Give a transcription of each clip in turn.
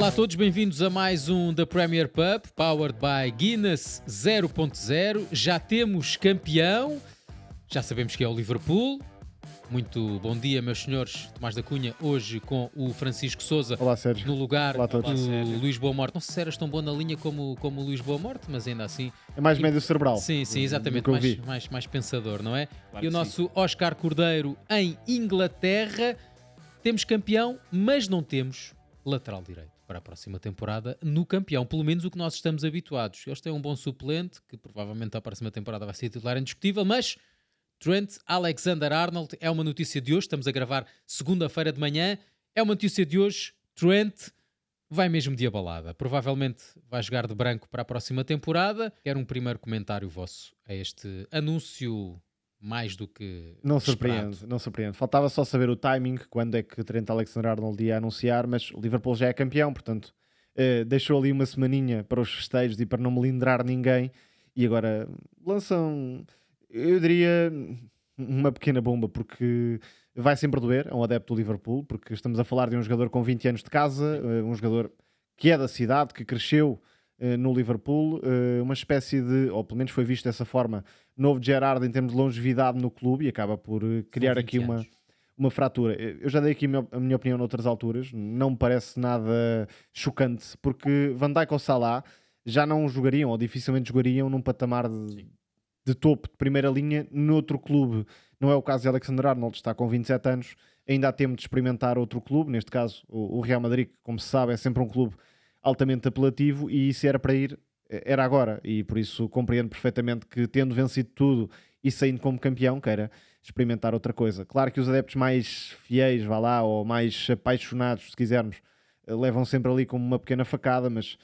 Olá a todos, bem-vindos a mais um da Premier Pub, powered by Guinness 0.0. Já temos campeão, já sabemos que é o Liverpool. Muito bom dia, meus senhores. Tomás da Cunha, hoje com o Francisco Sousa. Olá, Sérgio. No lugar Olá a todos. do Luís Boa Morte. Não sei se eras tão bom na linha como o Luís Boa Morte, mas ainda assim. É mais médio cerebral. Sim, exatamente, do que eu vi. mais pensador, não é? Claro E o que nosso Oscar Cordeiro em Inglaterra. Temos campeão, mas não temos lateral direito para a próxima temporada no campeão, pelo menos o que nós estamos habituados. Eles têm um bom suplente, que provavelmente a próxima temporada vai ser titular indiscutível, mas Trent Alexander-Arnold é uma notícia de hoje, estamos a gravar segunda-feira de manhã, é uma notícia de hoje, Trent vai mesmo de abalada, provavelmente vai jogar de branco para a próxima temporada. Quero um primeiro comentário vosso a este anúncio mais do que Não esperado. surpreende, não surpreende. Faltava só saber o timing, quando é que Trent Alexander-Arnold ia anunciar, mas o Liverpool já é campeão, portanto deixou ali uma semaninha para os festejos e para não melindrar ninguém, e agora lançam, eu diria, uma pequena bomba, porque vai sempre doer a um adepto do Liverpool, porque estamos a falar de um jogador com 20 anos de casa, um jogador que é da cidade, que cresceu no Liverpool, uma espécie de, ou pelo menos foi visto dessa forma, novo Gerrard em termos de longevidade no clube, e acaba por criar 20 aqui anos. uma fratura. Eu já dei aqui a minha opinião noutras alturas, não me parece nada chocante, porque Van Dijk ou Salah já não jogariam, ou dificilmente jogariam num patamar de topo, de primeira linha, noutro clube. Não é o caso de Alexander-Arnold, está com 27 anos, ainda há tempo de experimentar outro clube, neste caso o Real Madrid, que, como se sabe, é sempre um clube altamente apelativo, e se era para ir, era agora, e por isso compreendo perfeitamente que, tendo vencido tudo e saindo como campeão, queira experimentar outra coisa. Claro que os adeptos mais fiéis, vá lá, ou mais apaixonados, se quisermos, levam sempre ali como uma pequena facada, mas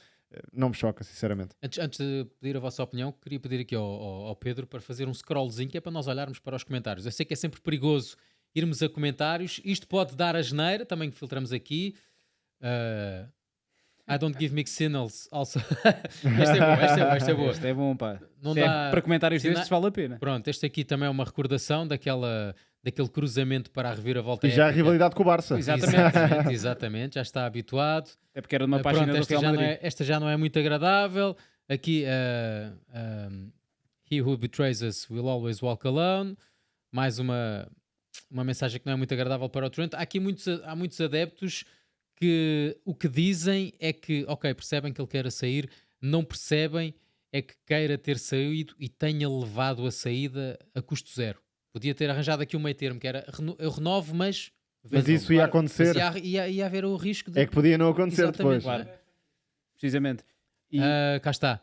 não me choca, sinceramente. Antes de pedir a vossa opinião, queria pedir aqui ao Pedro para fazer um scrollzinho, que é para nós olharmos para os comentários. Eu sei que é sempre perigoso irmos a comentários, isto pode dar a geneira, também filtramos aqui. I don't give mixed signals also. Esta é boa. Este é bom, pá. Não Isto é dá- para comentários Sina- destes vale a pena. Pronto, este aqui também é uma recordação daquele cruzamento para a reviravolta E já a épica. rivalidade com o Barça. Exatamente, já está habituado. É porque era de uma página Pronto, do Real Madrid. esta já não é muito agradável. Aqui, he who betrays us will always walk alone. Mais uma mensagem que não é muito agradável para o Trent. Há muitos adeptos que o que dizem é que, ok, percebem que ele queira sair, não percebem é que queira ter saído e tenha levado a saída a custo zero. Podia ter arranjado aqui um meio termo, que era eu renovo, mas vendam. Isso ia acontecer. Mas ia haver o risco de... É que podia não acontecer Exatamente, depois. claro. Precisamente. E Cá está.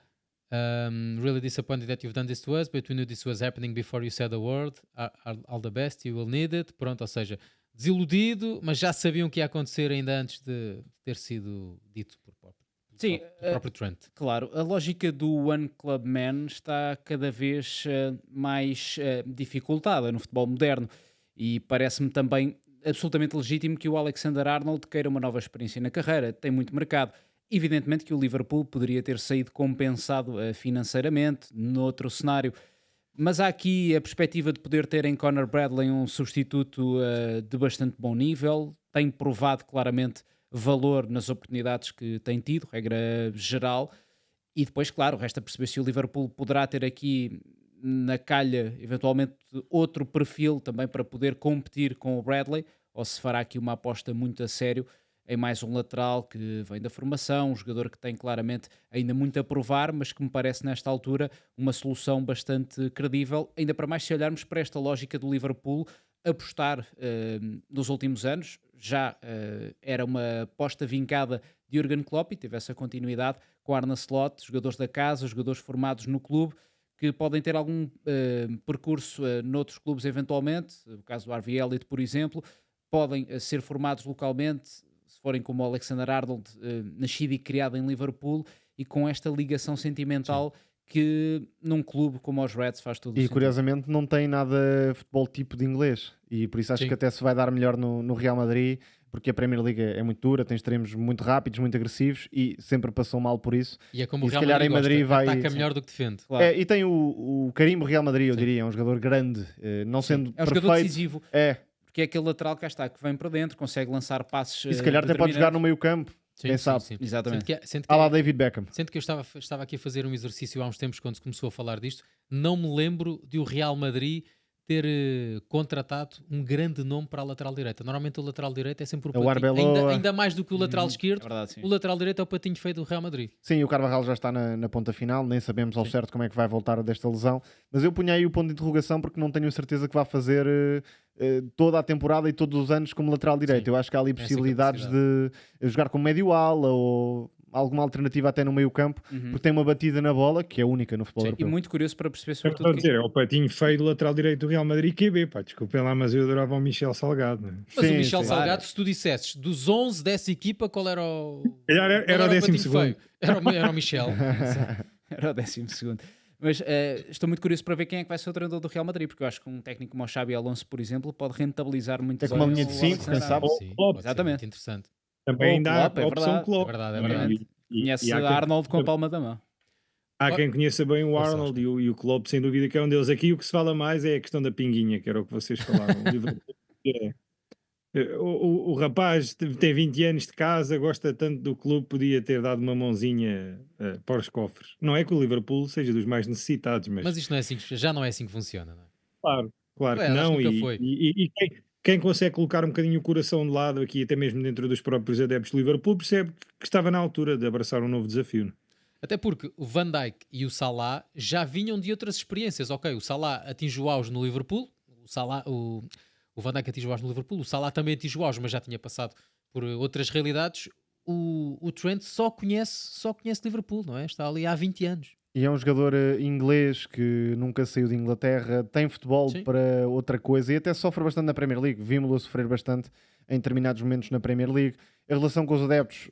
Really disappointed that you've done this to us, but we knew this was happening before you said a word. All the best, you will need it. Pronto, ou seja, desiludido, mas já sabiam que ia acontecer ainda antes de ter sido dito por Sim, o próprio Trent. claro, a lógica do One Club Man está cada vez mais dificultada no futebol moderno, e parece-me também absolutamente legítimo que o Alexander-Arnold queira uma nova experiência na carreira. Tem muito mercado. Evidentemente que o Liverpool poderia ter saído compensado financeiramente noutro cenário, mas há aqui a perspectiva de poder ter em Conor Bradley um substituto de bastante bom nível. Tem provado claramente valor nas oportunidades que tem tido, regra geral. E depois, claro, resta perceber se o Liverpool poderá ter aqui na calha, eventualmente, outro perfil também para poder competir com o Bradley, ou se fará aqui uma aposta muito a sério em mais um lateral que vem da formação, um jogador que tem claramente ainda muito a provar, mas que me parece nesta altura uma solução bastante credível, ainda para mais se olharmos para esta lógica do Liverpool apostar nos últimos anos. Já era uma aposta vincada de Jurgen Klopp e teve essa continuidade com Arne Slot, jogadores da casa, jogadores formados no clube, que podem ter algum percurso noutros clubes eventualmente, o caso do Harvey Elliott, por exemplo, podem ser formados localmente, se forem como o Alexander-Arnold, nascido e criado em Liverpool, e com esta ligação sentimental que num clube como os Reds faz todo o E sentido. curiosamente não tem nada futebol tipo de inglês, e por isso acho Sim. que até se vai dar melhor no Real Madrid, porque a Premier League é muito dura, tem extremos muito rápidos, muito agressivos, e sempre passou mal por isso. E é como E o se Real calhar Madrid em Madrid gosta, vai- ataca melhor do que defende. Claro. E tem o carimbo Real Madrid, eu Sim. diria, é um jogador grande, não sendo É um jogador perfeito. decisivo, É, porque é aquele lateral que cá está, que vem para dentro, consegue lançar passes e se calhar até pode jogar no meio campo, Quem sabe? Exatamente. Sendo Lá David Beckham. Sendo que eu estava aqui a fazer um exercício há uns tempos quando se começou a falar disto, não me lembro de o Real Madrid ter contratado um grande nome para a lateral direita. Normalmente o lateral direito é sempre o O patinho. Arbeloa. Ainda mais do que o lateral É esquerdo, verdade, sim. o lateral direito é o patinho feio do Real Madrid. Sim, o Carvajal já está na ponta final, nem sabemos ao Sim. certo como é que vai voltar desta lesão, mas eu punha aí o ponto de interrogação porque não tenho certeza que vai fazer toda a temporada e todos os anos como lateral direito. Sim, Eu acho que há ali essa possibilidades de jogar como médio-ala ou alguma alternativa até no meio-campo, porque tem uma batida na bola que é única no futebol Sim, e europeu. muito curioso para perceber Eu estou sobretudo a dizer, é o patinho feio do lateral direito do Real Madrid QB, pá, desculpem lá, mas eu adorava o Michel Salgado. Não é? Mas Sim, o Michel sim. Salgado, se tu dissesses dos 11 dessa equipa, qual era o. Calhar qual era o patinho 12º. feio? Era o Michel. Era o 12º. Mas estou muito curioso para ver quem é que vai ser o treinador do Real Madrid, porque eu acho que um técnico como o Xabi Alonso, por exemplo, pode rentabilizar muito É com uma bem linha de o cinco, Alexander quem sabe? Arnold. Sim, Klopp. pode ser Exatamente. muito interessante. Também Ou ainda Klopp, há é a opção verdade. Klopp. É verdade, é não é? verdade. Conhece há quem- Arnold com a palma da mão. Há quem conheça bem o Força, Arnold Oscar. e o Klopp, sem dúvida que é um deles. Aqui o que se fala mais é a questão da pinguinha, que era o que vocês falavam. O Liverpool o rapaz tem 20 anos de casa, gosta tanto do clube, podia ter dado uma mãozinha para os cofres. Não é que o Liverpool seja dos mais necessitados, Mas isto não é assim já não é assim que funciona, não é? claro que Aliás, acho que não. nunca E, foi. e quem consegue colocar um bocadinho o coração de lado aqui, até mesmo dentro dos próprios adeptos do Liverpool, percebe que estava na altura de abraçar um novo desafio. Até porque o Van Dijk e o Salah já vinham de outras experiências. Ok, o Salah atingiu o auge no Liverpool, o Van Dijk atingiu o auge no Liverpool, o Salah também atingiu o auge, mas já tinha passado por outras realidades. O Trent só conhece Liverpool, não é? Está ali há 20 anos. E é um jogador inglês que nunca saiu de Inglaterra, tem futebol Sim. para outra coisa e até sofre bastante na Premier League. Vimos-lo a sofrer bastante em determinados momentos na Premier League. A relação com os adeptos,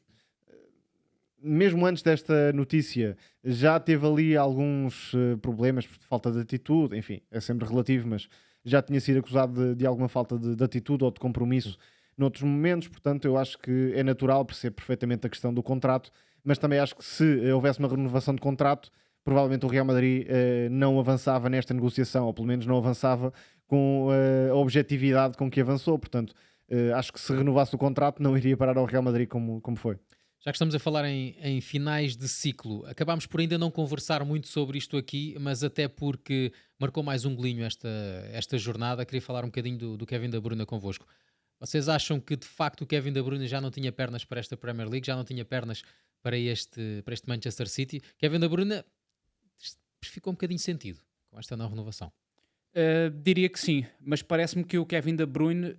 mesmo antes desta notícia, já teve ali alguns problemas por falta de atitude. Enfim, é sempre relativo, mas já tinha sido acusado de alguma falta de atitude ou de compromisso noutros momentos. Portanto, eu acho que é natural, percebo perfeitamente a questão do contrato, mas também acho que se houvesse uma renovação de contrato, provavelmente o Real Madrid não avançava nesta negociação, ou pelo menos não avançava com a objetividade com que avançou. Portanto, acho que se renovasse o contrato não iria parar ao Real Madrid como foi. Já que estamos a falar em finais de ciclo, acabámos por ainda não conversar muito sobre isto aqui, mas até porque marcou mais um golinho esta jornada, queria falar um bocadinho do Kevin De Bruyne convosco. Vocês acham que de facto o Kevin De Bruyne já não tinha pernas para esta Premier League, já não tinha pernas para este Manchester City? Kevin De Bruyne ficou um bocadinho sentido com esta não renovação. Diria que sim, mas parece-me que o Kevin De Bruyne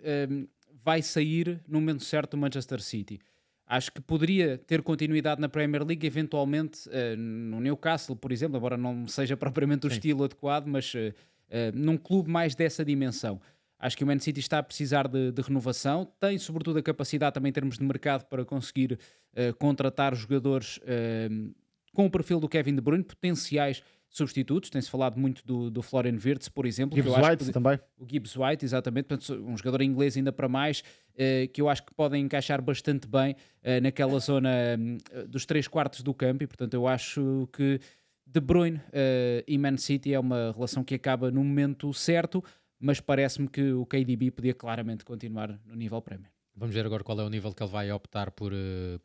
vai sair no momento certo do Manchester City. Acho que poderia ter continuidade na Premier League, eventualmente no Newcastle, por exemplo, embora não seja propriamente o Sim. estilo adequado, mas num clube mais dessa dimensão. Acho que o Man City está a precisar de renovação, tem sobretudo a capacidade também em termos de mercado para conseguir contratar jogadores com o perfil do Kevin De Bruyne, potenciais substitutos. Tem-se falado muito do Florian Wirtz, por exemplo. Gibbs que eu acho White que também. o Gibbs White, exatamente, portanto, um jogador inglês ainda para mais, que eu acho que podem encaixar bastante bem naquela zona dos 3/4 do campo, e portanto eu acho que De Bruyne e Man City é uma relação que acaba no momento certo, mas parece-me que o KDB podia claramente continuar no nível Premier. Vamos ver agora qual é o nível que ele vai optar por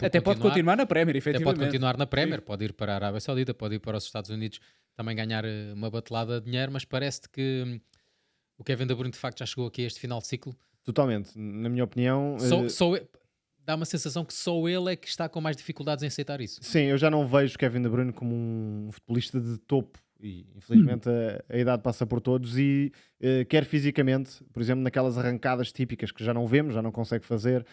Até pode continuar na Premier, Até efetivamente. pode continuar na Premier, pode ir para a Arábia Saudita, pode ir para os Estados Unidos também ganhar uma batelada de dinheiro, mas parece-te que o Kevin De Bruyne de facto já chegou aqui a este final de ciclo. Totalmente. Na minha opinião... Dá uma sensação que só ele é que está com mais dificuldades em aceitar isso. Sim, eu já não vejo Kevin De Bruyne como um futebolista de topo e infelizmente a idade passa por todos e quer fisicamente, por exemplo, naquelas arrancadas típicas que já não vemos, já não consegue fazer,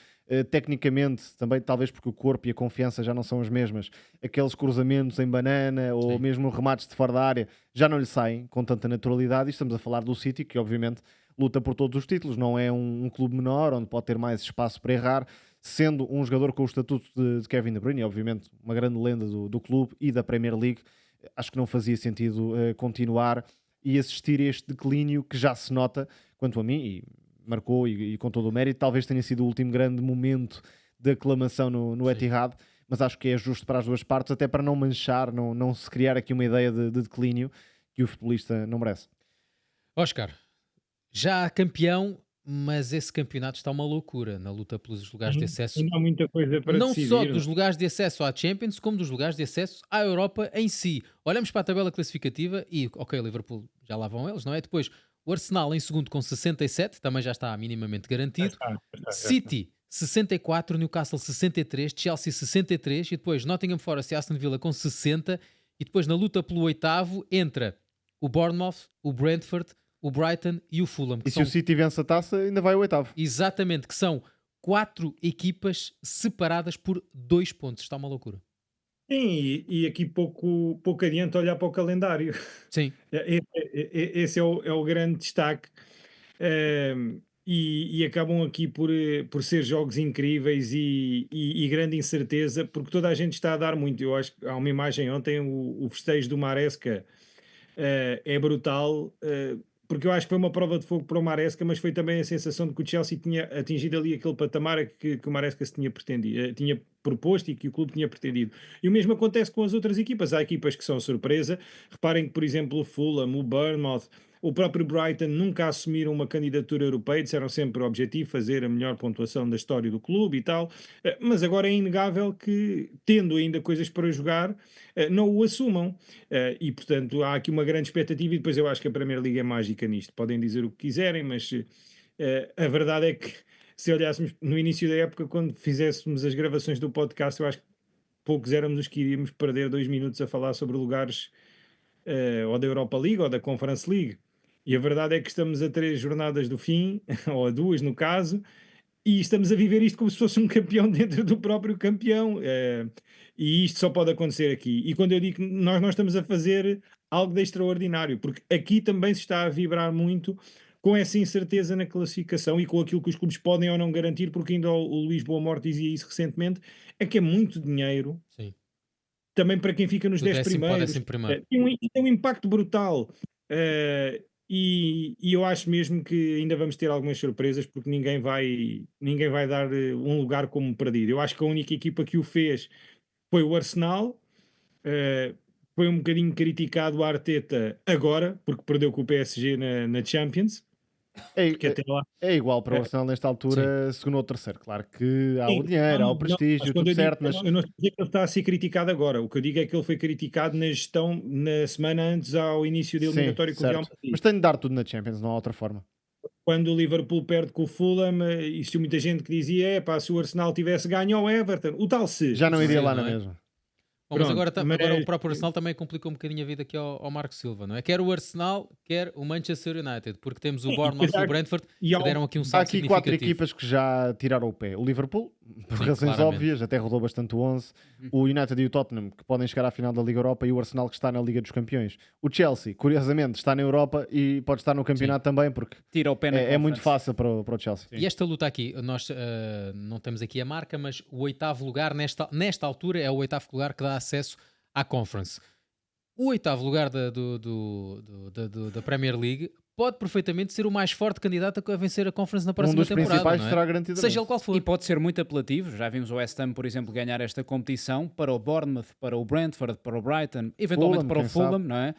tecnicamente também, talvez porque o corpo e a confiança já não são as mesmas, aqueles cruzamentos em banana ou Sim. mesmo remates de fora da área já não lhe saem com tanta naturalidade. E estamos a falar do City, que obviamente luta por todos os títulos, não é um clube menor onde pode ter mais espaço para errar, sendo um jogador com o estatuto de Kevin De Bruyne, obviamente uma grande lenda do clube e da Premier League. Acho que não fazia sentido continuar e assistir a este declínio que já se nota, quanto a mim, e marcou e com todo o mérito, talvez tenha sido o último grande momento de aclamação no Etihad, mas acho que é justo para as duas partes, até para não manchar, não se criar aqui uma ideia de declínio que o futebolista não merece. Oscar, já campeão, mas esse campeonato está uma loucura na luta pelos lugares de acesso, Ainda há muita coisa para não decidir. só dos lugares de acesso à Champions, como dos lugares de acesso à Europa em si. Olhamos para a tabela classificativa e, ok, Liverpool, já lá vão eles, não é? Depois, o Arsenal em segundo com 67, também já está minimamente garantido. Já está. City, 64, Newcastle 63, Chelsea 63 e depois Nottingham Forest e Aston Villa com 60 e depois na luta pelo oitavo entra o Bournemouth, o Brentford, o Brighton e o Fulham, que E se são o City vence a taça, ainda vai ao oitavo. exatamente, que são 4 equipas separadas por 2 pontos. Está uma loucura. Sim, e aqui pouco adianta olhar para o calendário. Sim, Esse é o grande destaque. E acabam aqui por ser jogos incríveis e grande incerteza, porque toda a gente está a dar muito. Eu acho que há uma imagem ontem, o festejo do Maresca é brutal, porque eu acho que foi uma prova de fogo para o Maresca, mas foi também a sensação de que o Chelsea tinha atingido ali aquele patamar que o Maresca se tinha pretendido, tinha proposto e que o clube tinha pretendido. E o mesmo acontece com as outras equipas. Há equipas que são surpresa. Reparem que, por exemplo, o Fulham, o Bournemouth, o próprio Brighton nunca assumiram uma candidatura europeia, disseram sempre o objetivo fazer a melhor pontuação da história do clube e tal, mas agora é inegável que, tendo ainda coisas para jogar, não o assumam. E portanto há aqui uma grande expectativa e depois eu acho que a Premier League é mágica nisto. Podem dizer o que quiserem, mas a verdade é que se olhássemos no início da época, quando fizéssemos as gravações do podcast, eu acho que poucos éramos os que iríamos perder 2 minutos a falar sobre lugares ou da Europa League ou da Conference League. E a verdade é que estamos a 3 jornadas do fim, ou a 2 no caso, e estamos a viver isto como se fosse um campeão dentro do próprio campeão. E isto só pode acontecer aqui. E quando eu digo que nós não estamos a fazer algo de extraordinário, porque aqui também se está a vibrar muito com essa incerteza na classificação e com aquilo que os clubes podem ou não garantir, porque ainda o Luís Boa Morte dizia isso recentemente, é que é muito dinheiro sim. também para quem fica nos Do 10 décimo para o primeiros. 11º. Tem um impacto brutal. E eu acho mesmo que ainda vamos ter algumas surpresas porque ninguém vai dar um lugar como perdido. Eu acho que a única equipa que o fez foi o Arsenal. Foi um bocadinho criticado o Arteta agora, porque perdeu com o PSG na Champions. Porque até lá. É igual para o É, Arsenal nesta altura, segundo ou terceiro. Claro que há o sim, dinheiro, há o mas prestígio, quando tudo eu digo, certo, mas eu não estou a dizer que ele está a ser criticado agora. O que eu digo é que ele foi criticado na gestão na semana antes ao início da sim, eliminatória com o Real certo. Madrid. Mas tem de dar tudo na Champions, não há outra forma. Quando o Liverpool perde com o Fulham, existia muita gente que dizia: se o Arsenal tivesse ganho ao Everton, o tal se. Já não iria lá não na é? mesma. Bom, mas Pronto, agora o próprio Arsenal também complicou um bocadinho a vida aqui ao Marco Silva, não é? Quer o Arsenal, quer o Manchester United, porque temos o Sim, Bournemouth e o e Brentford e há que deram aqui um Há salto aqui 4 significativo. equipas que já tiraram o pé. O Liverpool, por Sim, razões claramente. óbvias, até rodou bastante o 11. O United e o Tottenham, que podem chegar à final da Liga Europa, e o Arsenal, que está na Liga dos Campeões. O Chelsea, curiosamente, está na Europa e pode estar no campeonato também, porque Tira o pé na é muito Conference. fácil para o Chelsea. E esta luta aqui, nós não temos aqui a marca, mas o oitavo lugar nesta altura é o oitavo lugar que dá acesso à Conference. O oitavo lugar da Premier League pode perfeitamente ser o mais forte candidato a vencer a Conference na Um próxima dos temporada, principais não é? será garantidamente. Seja ele qual for. E pode ser muito apelativo. Já vimos o West Ham, por exemplo, ganhar esta competição para o Bournemouth, para o Brentford, para o Brighton, eventualmente Fulham, para o quem Fulham, sabe. não é?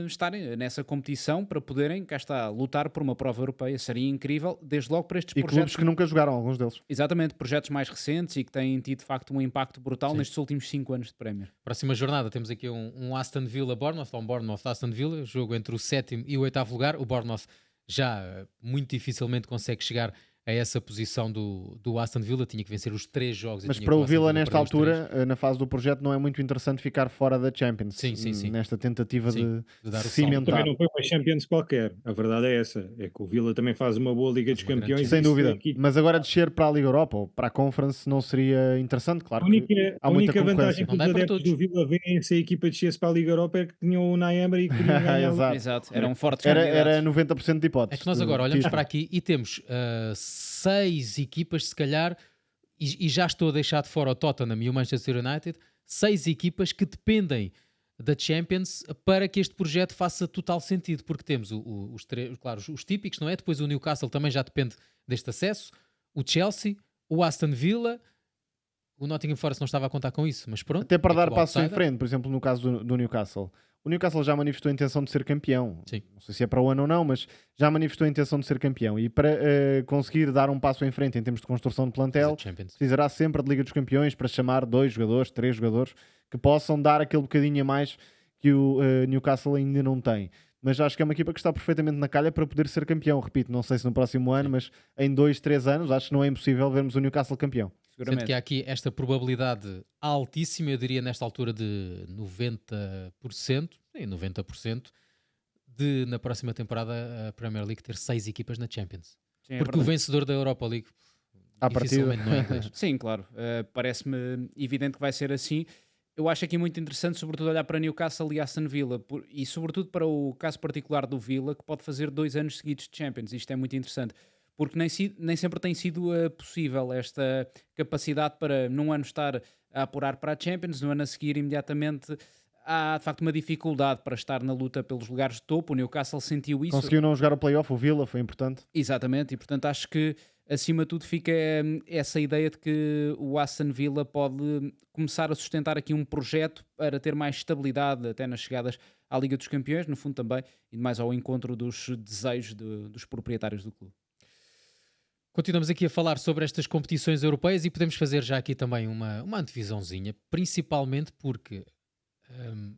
Estarem nessa competição para poderem, cá está, lutar por uma prova europeia. Seria incrível, desde logo para estes E clubes projetos. que nunca jogaram, alguns deles. Exatamente, projetos mais recentes e que têm tido de facto um impacto brutal Sim. nestes últimos 5 anos de Premier. Próxima jornada temos aqui um Aston Villa-Bournemouth, um Bournemouth-Aston Villa, jogo entre o sétimo e o oitavo lugar. O Bournemouth já muito dificilmente consegue chegar a essa posição do Aston Villa, tinha que vencer os 3 jogos. e Mas tinha para que o Aston Villa, Villa nesta perder os três. altura, na fase do projeto, não é muito interessante ficar fora da Champions. Sim, sim, sim. Nesta tentativa Sim, de dar o se salto. cimentar. Também não foi uma Champions qualquer. A verdade é essa. É que o Villa também faz uma boa Liga dos uma grande Campeões. Sem e isso dúvida. aqui- Mas agora descer para a Liga Europa ou para a Conference não seria interessante, claro A que única, há a muita única vantagem concorrência. que Não os dá para adeptos todos. do Villa veem se a equipa descesse para a Liga Europa é que tinham o Naemri e que podiam ganhar. Exato. Exato, eram fortes Era candidatos. 90% de hipóteses. É que nós de agora olhamos título. para aqui e temos 6 equipas, se calhar, e já estou a deixar de fora o Tottenham e o Manchester United, 6 equipas que dependem da Champions para que este projeto faça total sentido, porque temos os três, claro, os típicos, não é? Depois o Newcastle também já depende deste acesso, o Chelsea, o Aston Villa, o Nottingham Forest não estava a contar com isso, mas pronto. Até para é dar o passos em outsider. frente, por exemplo, no caso do Newcastle. o Newcastle já manifestou a intenção de ser campeão. Sim. Não sei se é para o ano ou não, mas já manifestou a intenção de ser campeão. E para conseguir dar um passo em frente em termos de construção de plantel, precisará sempre de Liga dos Campeões para chamar 2 jogadores, 3 jogadores que possam dar aquele bocadinho a mais que o Newcastle ainda não tem. Mas acho que é uma equipa que está perfeitamente na calha para poder ser campeão. Repito, não sei se no próximo ano, mas em 2, 3 anos, acho que não é impossível vermos o Newcastle campeão. Sendo que há aqui esta probabilidade altíssima, eu diria nesta altura de 90%, sim, 90%, de na próxima temporada a Premier League ter 6 equipas na Champions. Sim, é Porque o verdade. vencedor da Europa League À dificilmente não é inglês. Sim, claro. Parece-me evidente que vai ser assim. Eu acho aqui muito interessante, sobretudo, olhar para Newcastle e Aston Villa e, sobretudo, para o caso particular do Villa, que pode fazer 2 anos seguidos de Champions. Isto é muito interessante, porque nem sempre tem sido possível esta capacidade para, num ano, estar a apurar para a Champions, no ano a seguir, imediatamente, há de facto uma dificuldade para estar na luta pelos lugares de topo. O Newcastle sentiu isso. Conseguiu não jogar o play-off, o Villa, foi importante. Exatamente, e portanto acho que acima de tudo fica essa ideia de que o Aston Villa pode começar a sustentar aqui um projeto para ter mais estabilidade até nas chegadas à Liga dos Campeões, no fundo também, e mais ao encontro dos desejos dos proprietários do clube. Continuamos aqui a falar sobre estas competições europeias e podemos fazer já aqui também uma antevisãozinha, principalmente porque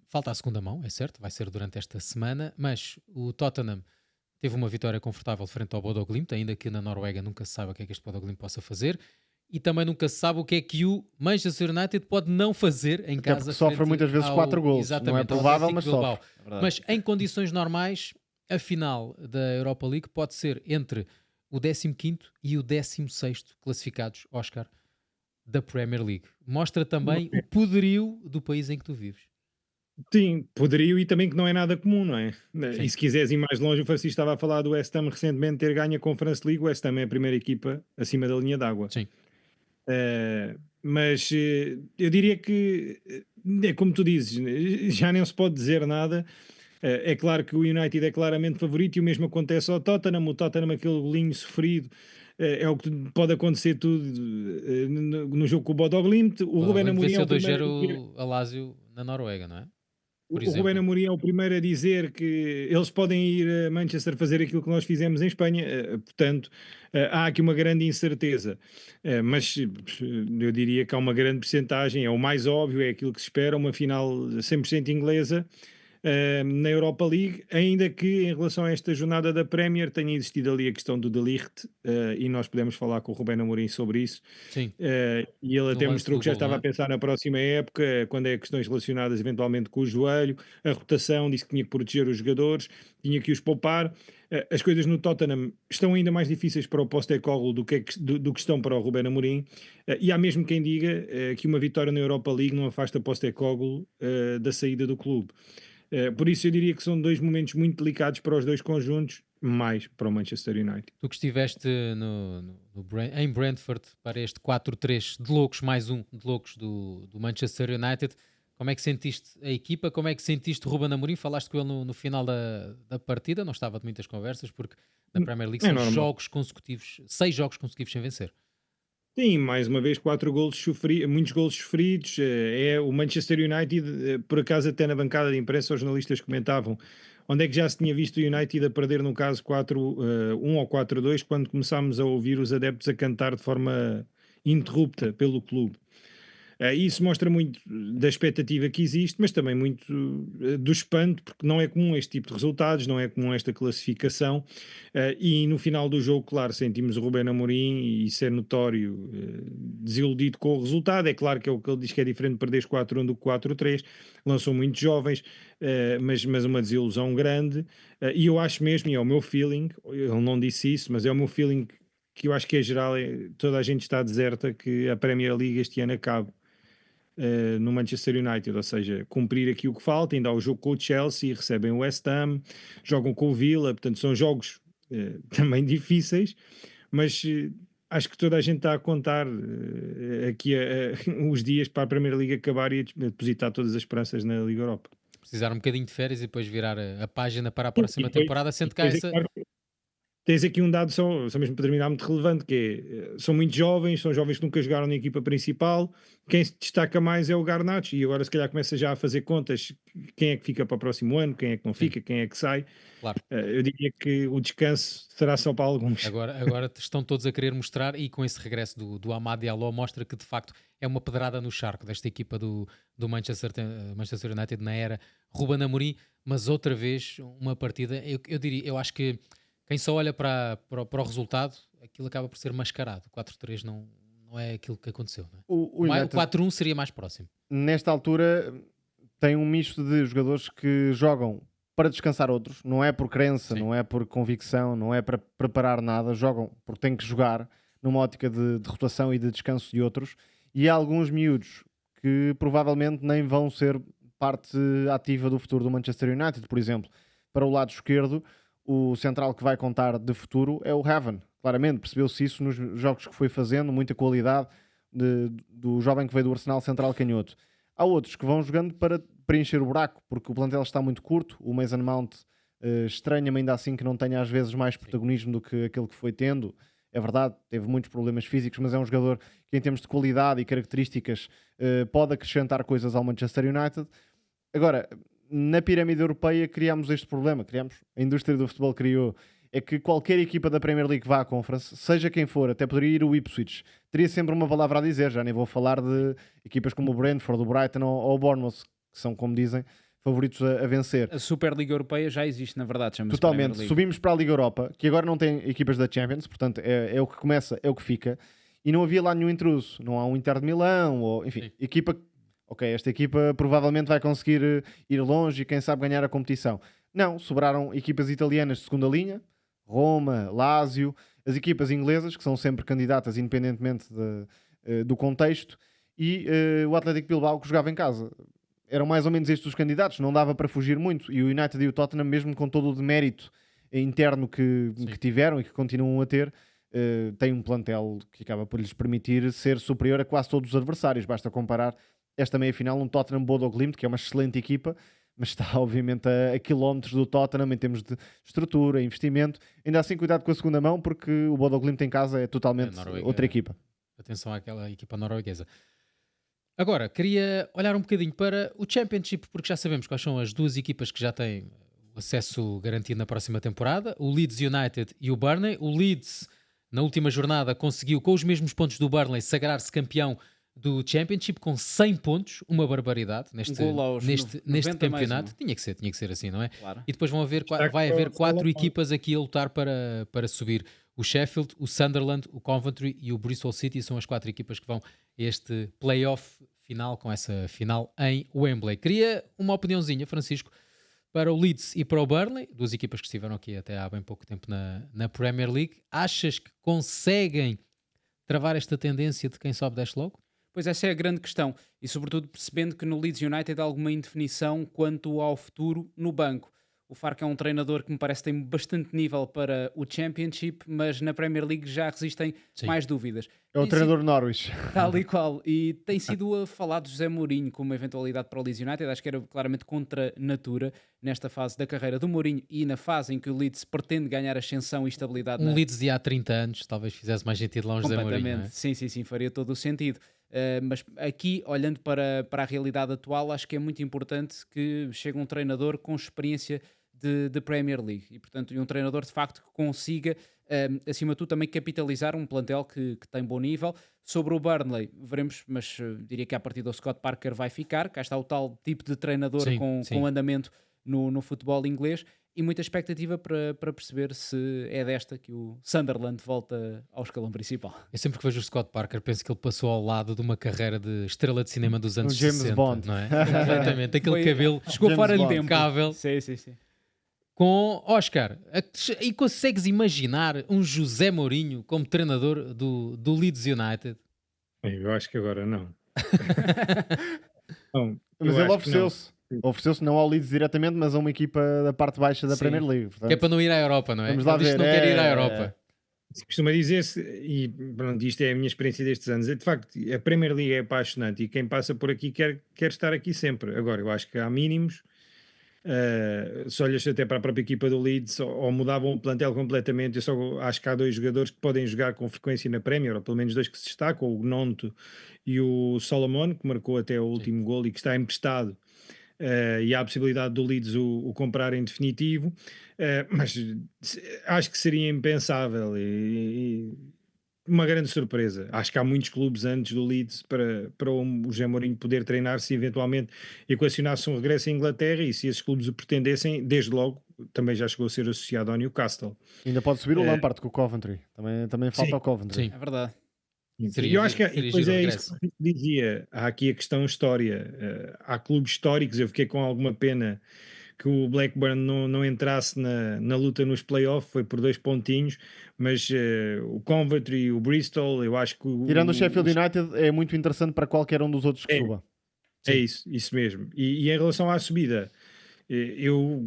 falta a segunda mão, é certo, vai ser durante esta semana, mas o Tottenham teve uma vitória confortável frente ao Bodo Glimt, ainda que na Noruega nunca se sabe o que é que este Bodo Glimt possa fazer, e também nunca se sabe o que é que o Manchester United pode não fazer em casa. Sofre muitas vezes 4 golos, não é provável, mas sofre. Mas em condições normais, a final da Europa League pode ser entre o 15º e o 16º classificados, Oscar, da Premier League. Mostra também o poderio do país em que tu vives. Sim, poderio e também que não é nada comum, não é? Sim. E se quiseres ir mais longe, o Francisco estava a falar do West Ham recentemente ter ganho a Conference League. O West Ham é a primeira equipa acima da linha d'água. Sim. Mas eu diria que é como tu dizes, já nem se pode dizer nada. É claro que o United é claramente favorito e o mesmo acontece ao Tottenham. O Tottenham, aquele golinho sofrido, é o que pode acontecer tudo no jogo com o Bodo Glimt. O Ruben Amorim é venceu o primeiro 2-0 a Lazio na Noruega, não é? Por o exemplo. Ruben Amorim é o primeiro a dizer que eles podem ir a Manchester fazer aquilo que nós fizemos em Espanha, portanto, há aqui uma grande incerteza, mas eu diria que há uma grande percentagem, é o mais óbvio, é aquilo que se espera, uma final 100% inglesa na Europa League, ainda que em relação a esta jornada da Premier tenha existido ali a questão do De Ligt, e nós podemos falar com o Ruben Amorim sobre isso. Sim. E ele até lance mostrou do que já gol, estava não é? a pensar na próxima época, quando é questões relacionadas eventualmente com o joelho, a rotação, disse que tinha que proteger os jogadores, tinha que os poupar. As coisas no Tottenham estão ainda mais difíceis para o Postecoglou do que estão para o Ruben Amorim, e há mesmo quem diga que uma vitória na Europa League não afasta Postecoglou da saída do clube. Por isso eu diria que são 2 momentos muito delicados para os 2 conjuntos, mais para o Manchester United. Tu que estiveste em Brentford para este 4-3 de loucos, mais um de loucos do Manchester United, como é que sentiste a equipa? Como é que sentiste o Ruben Amorim? Falaste com ele no final da partida, não estava de muitas conversas, porque na Premier League são jogos consecutivos, 6 jogos consecutivos sem vencer. Sim, mais uma vez, muitos golos sofridos. É o Manchester United, por acaso, até na bancada de imprensa, os jornalistas comentavam onde é que já se tinha visto o United a perder, no caso, 1 ou 4-2, quando começámos a ouvir os adeptos a cantar de forma ininterrupta pelo clube. Isso mostra muito da expectativa que existe, mas também muito do espanto, porque não é comum este tipo de resultados, não é comum esta classificação, e no final do jogo, claro, sentimos o Ruben Amorim e isso é notório, desiludido com o resultado. É claro que é o que ele diz, que é diferente perder 4-1 do que 4-3, lançou muitos jovens, mas uma desilusão grande, e eu acho mesmo, e é o meu feeling, ele não disse isso, mas é o meu feeling que eu acho que é geral, toda a gente está deserta que a Premier League este ano acabe no Manchester United, ou seja, cumprir aqui o que falta. Ainda há o jogo com o Chelsea, recebem o West Ham, jogam com o Villa, portanto são jogos também difíceis, mas acho que toda a gente está a contar aqui os dias para a Primeira Liga acabar e a depositar todas as esperanças na Liga Europa. Precisar um bocadinho de férias e depois virar a página para a próxima temporada, sendo que há essa... tens aqui um dado só mesmo para terminar muito relevante, que é, são muito jovens, são jovens que nunca jogaram na equipa principal, quem se destaca mais é o Garnacho, e agora se calhar começa já a fazer contas, quem é que fica para o próximo ano, quem é que não Sim, fica, quem é que sai. claro. Eu diria que o descanso será só para alguns. Agora estão todos a querer mostrar, e com esse regresso do Amad Diallo, mostra que de facto é uma pedrada no charco desta equipa do Manchester United na era Ruben Amorim, mas outra vez uma partida, eu diria, eu acho que quem só olha para o resultado, aquilo acaba por ser mascarado. O 4-3 não é aquilo que aconteceu. Não é? O O United, 4-1 seria mais próximo. nesta altura, tem um misto de jogadores que jogam para descansar outros, não é por crença, Sim. não é por convicção, não é para preparar nada, jogam porque têm que jogar numa ótica de rotação e de descanso de outros, e há alguns miúdos que provavelmente nem vão ser parte ativa do futuro do Manchester United. Por exemplo, para o lado esquerdo, o central que vai contar de futuro é o Heaven. Claramente, percebeu-se isso nos jogos que foi fazendo, muita qualidade do jovem que veio do Arsenal, central canhoto. Há outros que vão jogando para preencher o buraco, porque o plantel está muito curto. O Mason Mount estranha-me ainda assim que não tenha às vezes mais protagonismo do que aquele que foi tendo. É verdade, teve muitos problemas físicos, mas é um jogador que em termos de qualidade e características pode acrescentar coisas ao Manchester United. Agora, na pirâmide europeia criámos este problema, a indústria do futebol criou, é que qualquer equipa da Premier League vá à Conference, seja quem for, até poderia ir o Ipswich, teria sempre uma palavra a dizer. Já nem vou falar de equipas como o Brentford, o Brighton ou o Bournemouth, que são, como dizem, favoritos a vencer. A Superliga Europeia já existe, na verdade, chama-se Totalmente. Premier League. Subimos para a Liga Europa, que agora não tem equipas da Champions, portanto é o que começa, é o que fica, e não havia lá nenhum intruso. Não há um Inter de Milão, ou enfim, Sim. equipa. Ok, esta equipa provavelmente vai conseguir ir longe e quem sabe ganhar a competição. Não, sobraram equipas italianas de segunda linha, Roma, Lazio, as equipas inglesas, que são sempre candidatas independentemente do contexto, e o Atlético Bilbao, que jogava em casa. Eram mais ou menos estes os candidatos, não dava para fugir muito. E o United e o Tottenham, mesmo com todo o demérito interno que tiveram e que continuam a ter, têm um plantel que acaba por lhes permitir ser superior a quase todos os adversários. Basta comparar esta meia-final, um Tottenham Bodo Glimt, que é uma excelente equipa, mas está obviamente a quilómetros do Tottenham em termos de estrutura, investimento. Ainda assim, cuidado com a segunda mão, porque o Bodo Glimt em casa é totalmente outra equipa. Atenção àquela equipa norueguesa. Agora, queria olhar um bocadinho para o Championship, porque já sabemos quais são as duas equipas que já têm o acesso garantido na próxima temporada, o Leeds United e o Burnley. O Leeds, na última jornada, conseguiu, com os mesmos pontos do Burnley, sagrar-se campeão do Championship com 100 pontos, uma barbaridade neste campeonato. Tinha que ser assim, não é? Claro. E depois vai haver 4 equipas aqui a lutar para subir. O Sheffield, o Sunderland, o Coventry e o Bristol City são as 4 equipas que vão a este play-off final, com essa final em Wembley. Queria uma opiniãozinha, Francisco, para o Leeds e para o Burnley, duas equipas que estiveram aqui até há bem pouco tempo na Premier League. Achas que conseguem travar esta tendência de quem sobe desce logo? Pois essa é a grande questão, e sobretudo percebendo que no Leeds United há alguma indefinição quanto ao futuro no banco. O Farke é um treinador que me parece que tem bastante nível para o Championship, mas na Premier League já resistem mais dúvidas. É o treinador de Norwich. Tal e qual. E tem sido falado de José Mourinho como uma eventualidade para o Leeds United. Acho que era claramente contra a natura nesta fase da carreira do Mourinho e na fase em que o Leeds pretende ganhar ascensão e estabilidade. Leeds de há 30 anos talvez fizesse mais sentido lá um José Mourinho, não é? Sim, faria todo o sentido. Mas aqui, olhando para a realidade atual, acho que é muito importante que chegue um treinador com experiência de Premier League e, portanto, um treinador de facto que consiga, acima de tudo, também capitalizar um plantel que tem bom nível. Sobre o Burnley, veremos, mas diria que a partir do Scott Parker vai ficar. Cá está o tal tipo de treinador com andamento no futebol inglês. E muita expectativa para perceber se é desta que o Sunderland volta ao escalão principal. Eu sempre que vejo o Scott Parker penso que ele passou ao lado de uma carreira de estrela de cinema dos anos James 60, Bond. não é? Exatamente, aquele cabelo chegou fora de tempo. impecável. Sim. Com Oscar, e consegues imaginar um José Mourinho como treinador do Leeds United? Eu acho que agora não. Não, Mas eu ele acho que não. ofereceu-se não ao Leeds diretamente, mas a uma equipa da parte baixa da Sim. Premier League. Portanto, Que é para não ir à Europa, não é? Vamos lá Ele diz que ver, não quer ir à Europa. Se costuma dizer-se, e pronto, isto é a minha experiência destes anos, de facto, a Premier League é apaixonante e quem passa por aqui quer estar aqui sempre. Agora, eu acho que há mínimos Se olhas até para a própria equipa do Leeds, ou mudavam o plantel completamente. Eu só acho que há dois jogadores que podem jogar com frequência na Premier, ou pelo menos dois que se destacam, o Gnonto e o Solomon, que marcou até o último gol e que está emprestado. E há a possibilidade do Leeds o comprar em definitivo, mas acho que seria impensável e uma grande surpresa. Acho que há muitos clubes antes do Leeds para o José Mourinho poder treinar se eventualmente equacionasse um regresso à Inglaterra, e se esses clubes o pretendessem, desde logo também já chegou a ser associado ao Newcastle. Ainda pode subir o Lampard com o Coventry. Também falta Sim. o Coventry. Sim. É verdade. E eu acho que seria depois giro o é isso que eu dizia. Há aqui a questão história. Há clubes históricos. Eu fiquei com alguma pena que o Blackburn não entrasse na luta nos playoffs, foi por 2 pontinhos, mas o Coventry, o Bristol, eu acho que Tirando o Sheffield United, é muito interessante para qualquer um dos outros que É. suba. é isso mesmo. E em relação à subida, eu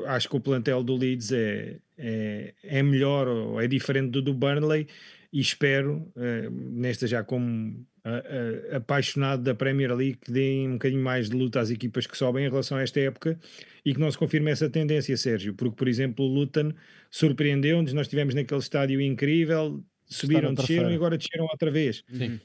acho que o plantel do Leeds é melhor, ou é diferente do Burnley, e espero, nesta já como apaixonado da Premier League, que deem um bocadinho mais de luta às equipas que sobem em relação a esta época, e que não se confirme essa tendência, Sérgio, porque, por exemplo, o Luton surpreendeu-nos. Nós estivemos naquele estádio incrível, subiram, desceram terceira. e agora desceram outra vez. Sim.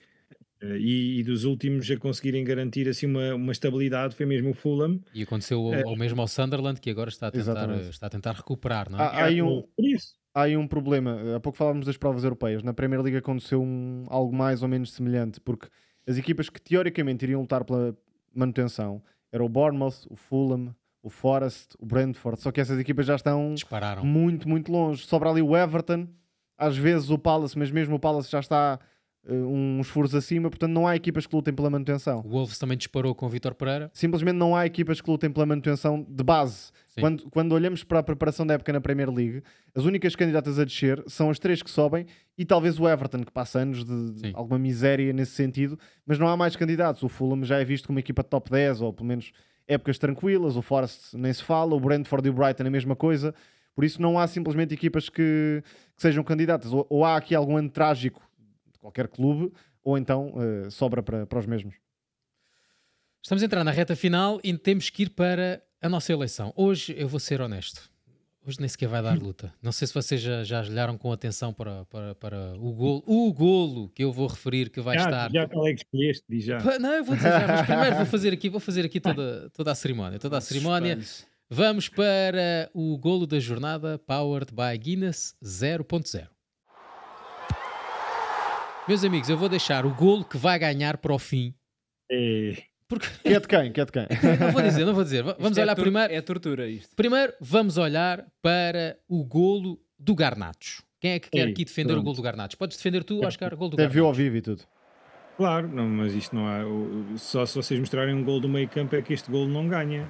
E dos últimos a conseguirem garantir assim uma estabilidade foi mesmo o Fulham. E aconteceu ao mesmo ao Sunderland, que agora Exatamente. está a tentar recuperar, não é? Há aí um, Por isso. há aí um problema. Há pouco falávamos das provas europeias. Na Premier League aconteceu algo mais ou menos semelhante, porque as equipas que teoricamente iriam lutar pela manutenção eram o Bournemouth, o Fulham, o Forest, o Brentford. Só que essas equipas já estão Dispararam. muito, muito longe. Sobra ali o Everton, às vezes o Palace, mas mesmo o Palace já está uns furos acima, portanto não há equipas que lutem pela manutenção. O Wolves também disparou com o Vítor Pereira. Simplesmente não há equipas que lutem pela manutenção de base. Sim. Quando olhamos para a preparação da época na Premier League, as únicas candidatas a descer são as 3 que sobem e talvez o Everton, que passa anos de Sim. alguma miséria nesse sentido, mas não há mais candidatos. O Fulham já é visto como uma equipa de top 10, ou pelo menos épocas tranquilas. O Forest nem se fala, o Brentford e o Brighton a mesma coisa. Por isso não há simplesmente equipas que sejam candidatas. Ou há aqui algum ano trágico de qualquer clube, ou então sobra para os mesmos. Estamos a entrar na reta final e temos que ir para a nossa eleição. Hoje, eu vou ser honesto, hoje nem sequer vai dar luta. Não sei se vocês já olharam com atenção para o golo que eu vou referir, que vai estar... Já qual é que escolheste? Diz já. Não, eu vou dizer já, mas primeiro vou fazer aqui toda a cerimónia. Suspense. Vamos para o golo da jornada, powered by Guinness 0.0. Meus amigos, eu vou deixar o golo que vai ganhar para o fim. Porque... Que é de quem? Que é de quem? Não vou dizer. Vamos Isto olhar primeiro. É tortura isto. Primeiro, vamos olhar para o golo do Garnacho. Quem é que quer Ei, aqui defender o pronto. golo do Garnacho? Podes defender tu, Oscar, o golo do Até viu ao Garnacho. vivo e tudo. Claro, não, mas isto não há. Só se vocês mostrarem um gol do meio campo é que este gol não ganha.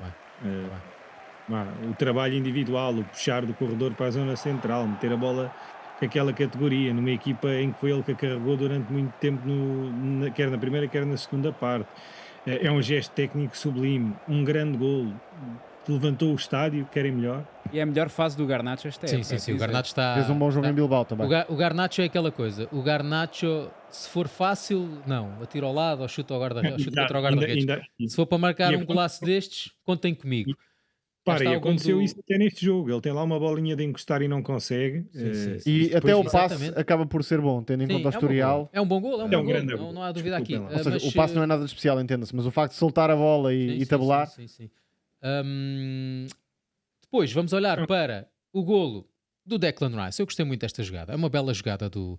O trabalho individual, o puxar do corredor para a zona central, meter a bola com aquela categoria, numa equipa em que foi ele que a carregou durante muito tempo, quer na primeira, quer na segunda parte. É um gesto técnico sublime, um grande gol, levantou o estádio, querem melhor. E é a melhor fase do Garnacho esta época. Sim. O Garnacho está... Fez um bom jogo em Bilbao também. O Garnacho é aquela coisa. O Garnacho, se for fácil, não. Atira ao lado ou chuta ao guarda-redes. Contra o guarda-redes. Se for para marcar E um golaço destes, contem comigo. Para, está e o gol aconteceu do- isso até neste jogo. Ele tem lá uma bolinha de encostar e não consegue. Sim. E Isto até depois- o passe Exatamente. acaba por ser bom, tendo em Sim, conta o historial. É um bom gol, é um É bom um gol. grande Não, gol. não há dúvida aqui. Desculpem lá. Ou seja, o passe não é nada especial, entenda-se, mas o facto de soltar a bola e tabular. Sim. Depois, vamos olhar para o golo do Declan Rice. Eu gostei muito desta jogada. É uma bela jogada do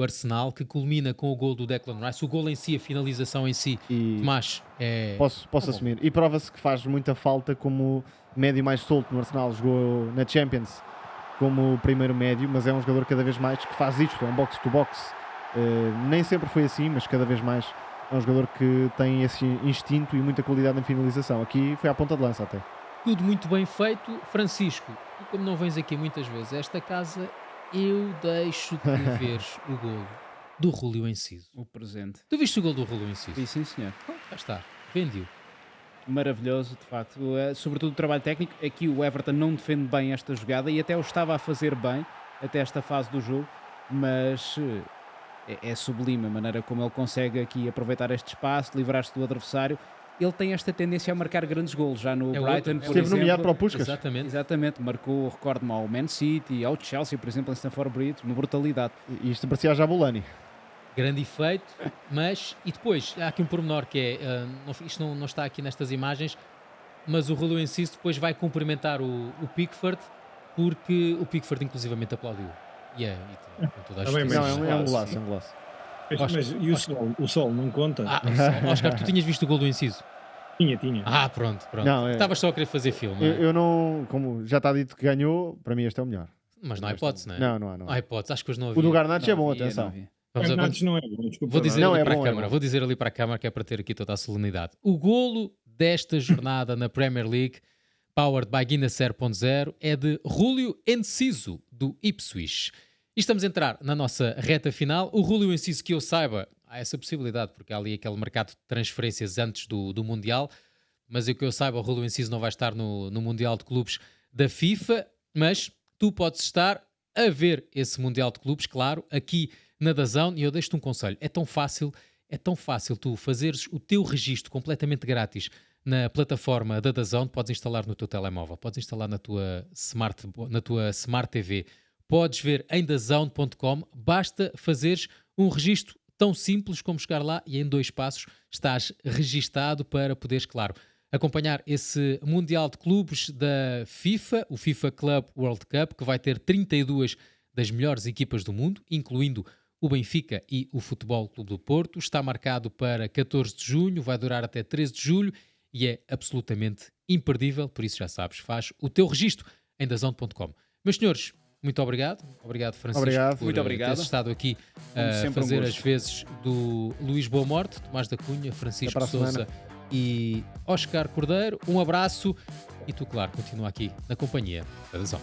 Arsenal, que culmina com o golo do Declan Rice. O golo em si, a finalização em si, E Tomás, é... posso bom. assumir. E prova-se que faz muita falta como médio mais solto no Arsenal. Jogou na Champions como primeiro médio, mas é um jogador cada vez mais que faz isto, é um box-to-box. Nem sempre foi assim, mas cada vez mais é um jogador que tem esse instinto e muita qualidade na finalização. Aqui foi à ponta de lança até. Tudo muito bem feito. Francisco, tu como não vens aqui muitas vezes a esta casa, eu deixo-te ver o golo do Rúlio Enciso. O presente. Tu viste o golo do Rúlio Enciso? E sim, senhor. Já está, vendiu. Maravilhoso, de facto. Sobretudo o trabalho técnico. Aqui o Everton não defende bem esta jogada e até o estava a fazer bem até esta fase do jogo, mas é sublime a maneira como ele consegue aqui aproveitar este espaço, livrar-se do adversário ele tem esta tendência a marcar grandes golos. Já no É Brighton, outro. por Esteve exemplo, nomeado para o Puskás. Exatamente. exatamente, marcou, recordo-me, ao Man City, ao Chelsea, por exemplo, em Stamford Bridge, uma brutalidade. E isto parecia a Jabulani. Grande efeito, mas e depois há aqui um pormenor que é isto não está aqui nestas imagens, mas o Julio Enciso depois vai cumprimentar o Pickford, porque o Pickford inclusivamente aplaudiu. Com toda a Também, justiça. Não, é um claro, golaço, sim. é um golaço. Mas e o Sol não conta? Oscar, tu tinhas visto o gol do Enciso? Tinha. Pronto. Não, Estavas só a querer fazer filme, não é? Eu não, como já está dito que ganhou, para mim este é o melhor. Mas não há hipótese, não é? Não há. Não há hipótese, acho que hoje não havia. O do Garnacho é bom, Não havia, atenção. não havia. Vamos a- Bernardes não é bom, desculpa. Vou dizer Não, ali é para bom, a é câmara, bom. vou dizer ali para a câmara que é para ter aqui toda a solenidade. O golo desta jornada na Premier League, powered by Guinness 0.0, é de Julio Enciso, do Ipswich. E estamos a entrar na nossa reta final. O Julio Enciso, que eu saiba, há essa possibilidade, porque há ali aquele mercado de transferências antes do Mundial, mas o que eu saiba, o Julio Enciso não vai estar no Mundial de Clubes da FIFA, mas tu podes estar a ver esse Mundial de Clubes, claro, aqui na DAZN, e eu deixo-te um conselho, é tão fácil tu fazeres o teu registro completamente grátis na plataforma da DAZN, podes instalar no teu telemóvel, podes instalar na tua Smart TV, podes ver em DAZN.com, basta fazeres um registro tão simples como chegar lá e em 2 passos estás registado para poderes, claro, acompanhar esse Mundial de Clubes da FIFA, o FIFA Club World Cup, que vai ter 32 das melhores equipas do mundo, incluindo o Benfica e o Futebol Clube do Porto. Está marcado para 14 de junho, vai durar até 13 de julho e é absolutamente imperdível, por isso já sabes, faz o teu registro em DAZN.com. Meus senhores, muito obrigado. Obrigado, Francisco, Obrigado. por Muito obrigado. teres estado aqui Como a sempre, um fazer gosto. as vezes do Luís Boa Morte, Tomás da Cunha, Francisco Até para a Sousa semana. e Oscar Cordeiro. Um abraço e tu, claro, continua aqui na companhia da DAZN.